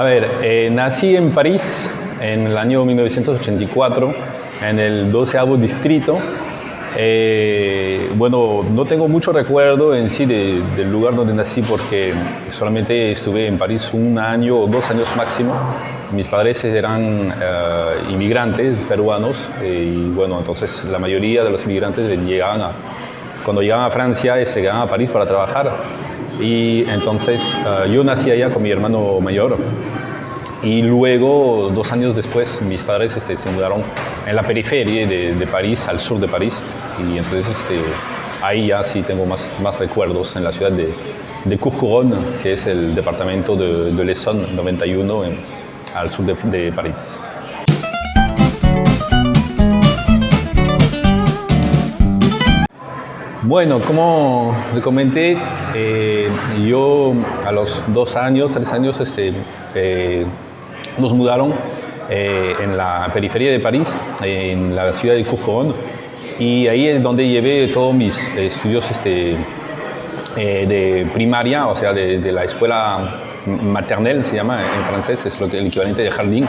A ver, nací en París en el año 1984, en el 12º distrito. Bueno, no tengo mucho recuerdo en sí del lugar donde nací porque solamente estuve en París un año o 2 años máximo. Mis padres eran inmigrantes peruanos y bueno, entonces la mayoría de los inmigrantes cuando llegaban a Francia se quedaban a París para trabajar. Y entonces yo nací allá con mi hermano mayor. Y luego, 2 años después, mis padres se mudaron en la periferia de París, al sur de París. Y entonces ahí ya sí tengo más recuerdos en la ciudad de Courcouronnes, que es el departamento de l'Essonne 91, al sur de París. Bueno, como le comenté, yo a los 2 años, 3 años, nos mudaron en la periferia de París, en la ciudad de Courcouronnes, y ahí es donde llevé todos mis estudios de primaria, o sea, de la escuela maternelle, se llama en francés, es el equivalente de jardín,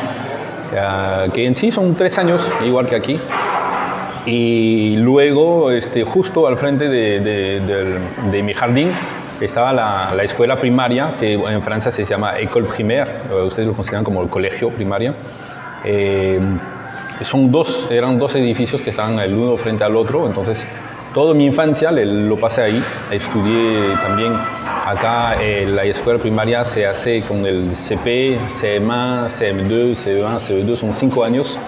que en sí son 3 años, igual que aquí. Y luego, justo al frente de mi jardín, estaba la escuela primaria, que en Francia se llama école primaire, ustedes lo consideran como el colegio primaria. Eran 2 edificios que estaban el uno frente al otro, entonces toda mi infancia lo pasé ahí. Estudié también acá, la escuela primaria se hace con el CP, CM1, CM2, CE1, CE2, son 5 años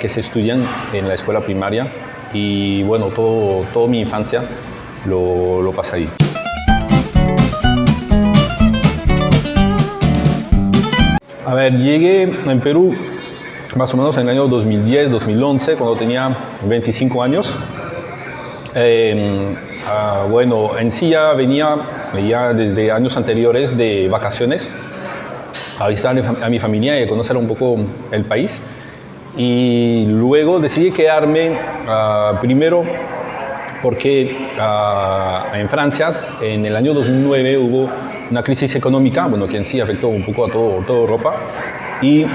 que se estudian en la escuela primaria y bueno, toda mi infancia lo pasé ahí. A ver, llegué en Perú más o menos en el año 2010, 2011, cuando tenía 25 años. Bueno, en sí ya venía desde años anteriores de vacaciones a visitar a mi familia y a conocer un poco el país. Y luego decidí quedarme primero porque en Francia en el año 2009 hubo una crisis económica, bueno, que en sí afectó un poco a toda Europa, y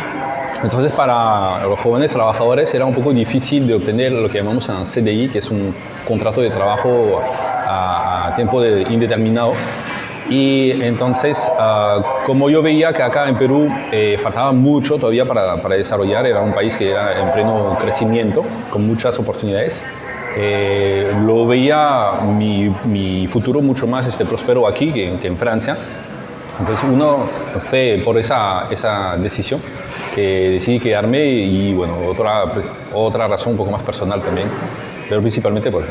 entonces para los jóvenes trabajadores era un poco difícil de obtener lo que llamamos un CDI, que es un contrato de trabajo a tiempo indeterminado. Y entonces, como yo veía que acá en Perú faltaba mucho todavía para desarrollar, era un país que era en pleno crecimiento, con muchas oportunidades, lo veía mi futuro mucho más próspero aquí que en Francia. Entonces uno fue por esa decisión que decidí quedarme y bueno, otra razón un poco más personal también, pero principalmente por eso.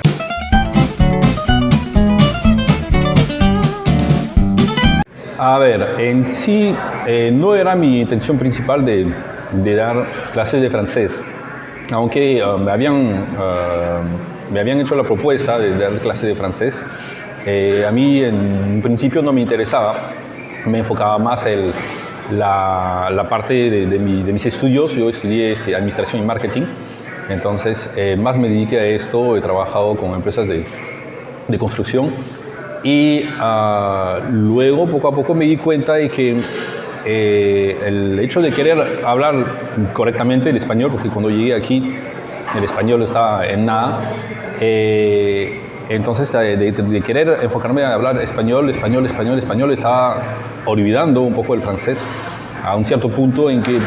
A ver, en sí no era mi intención principal de dar clases de francés, aunque me habían hecho la propuesta de dar clases de francés. A mí en un principio no me interesaba, me enfocaba más la parte de mis estudios. Yo estudié administración y marketing, entonces más me dediqué a esto, he trabajado con empresas de construcción. Y luego, poco a poco, me di cuenta de que el hecho de querer hablar correctamente el español, porque cuando llegué aquí el español estaba en nada, entonces de querer enfocarme a hablar español, estaba olvidando un poco el francés, a un cierto punto en que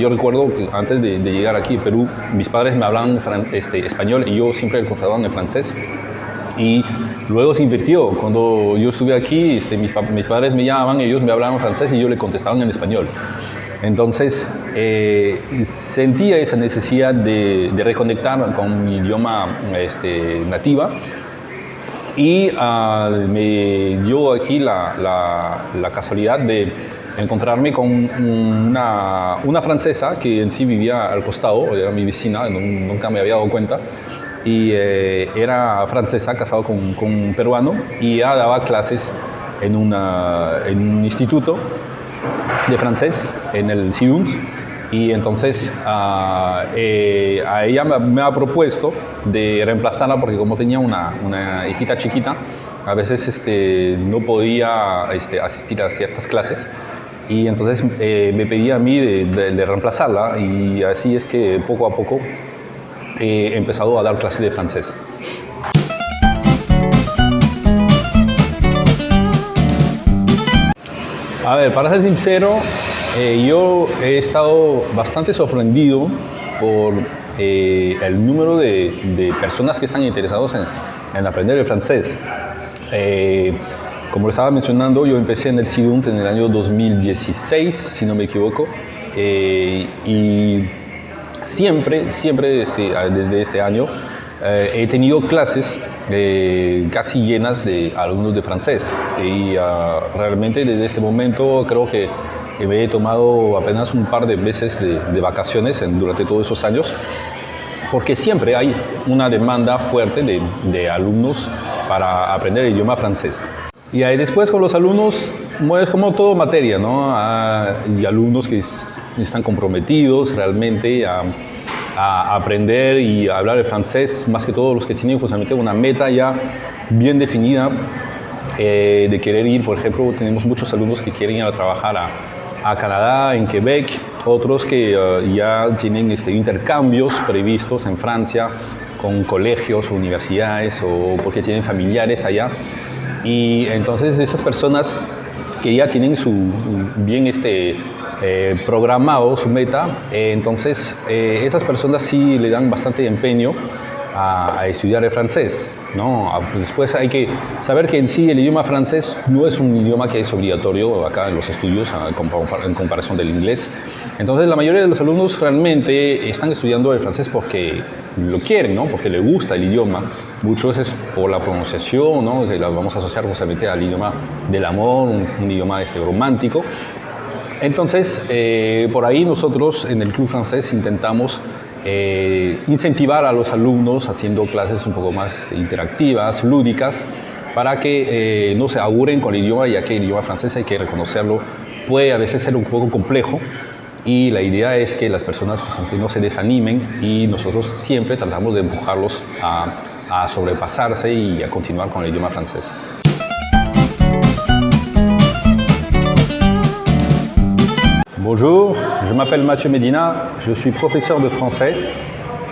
yo recuerdo que antes de llegar aquí a Perú, mis padres me hablaban español y yo siempre contestaba en francés. Y luego se invirtió. Cuando yo estuve aquí, mis padres me llamaban, ellos me hablaban francés y yo le contestaba en español. Entonces sentía esa necesidad de reconectar con mi idioma nativa y me dio aquí la casualidad de encontrarme con una francesa que en sí vivía al costado, era mi vecina, nunca me había dado cuenta. Y era francesa, casado con un peruano, y ella daba clases en un instituto de francés, en el CIUMS, y entonces a ella me ha propuesto de reemplazarla porque como tenía una hijita chiquita, a veces no podía asistir a ciertas clases. y entonces me pedía a mí de reemplazarla, y así es que poco a poco he empezado a dar clases de francés. A ver, para ser sincero, yo he estado bastante sorprendido por el número de personas que están interesados en aprender el francés. Como lo estaba mencionando, yo empecé en el CIDUNT en el año 2016, si no me equivoco, y siempre desde este año he tenido clases casi llenas de alumnos de francés, y realmente desde este momento creo que me he tomado apenas un par de meses de vacaciones durante todos esos años, porque siempre hay una demanda fuerte de alumnos para aprender el idioma francés. Y ahí después con los alumnos es como todo materia, ¿no? Hay alumnos que están comprometidos realmente a aprender y a hablar el francés, más que todo los que tienen justamente una meta ya bien definida de querer ir. Por ejemplo, tenemos muchos alumnos que quieren ir a trabajar a Canadá, en Quebec, otros que ya tienen intercambios previstos en Francia con colegios o universidades, o porque tienen familiares allá. Y entonces esas personas que ya tienen bien programado su meta, entonces esas personas sí le dan bastante empeño a estudiar el francés, ¿no? Después hay que saber que en sí el idioma francés no es un idioma que es obligatorio acá en los estudios en comparación del inglés. Entonces la mayoría de los alumnos realmente están estudiando el francés porque lo quieren, ¿no? Porque les gusta el idioma. Muchos es por la pronunciación, ¿no? Que la vamos a asociar justamente al idioma del amor, un idioma romántico. Entonces, por ahí nosotros en el Club Francés intentamos incentivar a los alumnos haciendo clases un poco más interactivas, lúdicas, para que no se aburren con el idioma, ya que el idioma francés, hay que reconocerlo, puede a veces ser un poco complejo, y la idea es que las personas no se desanimen, y nosotros siempre tratamos de empujarlos a sobrepasarse y a continuar con el idioma francés. Bonjour, je m'appelle Mathieu Medina, je suis professeur de français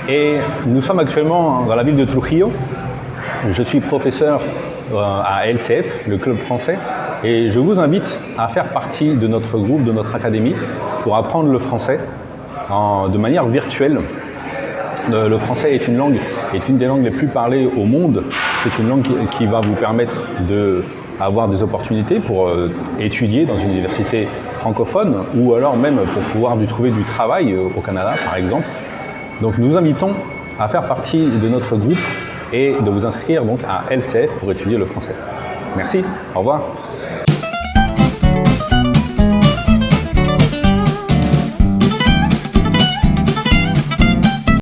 et nous sommes actuellement dans la ville de Trujillo. Je suis professeur à LCF, le club français, et je vous invite à faire partie de notre groupe, de notre académie, pour apprendre le français de manière virtuelle. Le français est une des langues les plus parlées au monde. C'est une langue qui va vous permettre d'avoir des opportunités pour étudier dans une université francophone, ou alors même pour pouvoir trouver du travail au Canada, par exemple. Donc nous vous invitons à faire partie de notre groupe et de vous inscrire donc à LCF pour étudier le français. Merci, au revoir.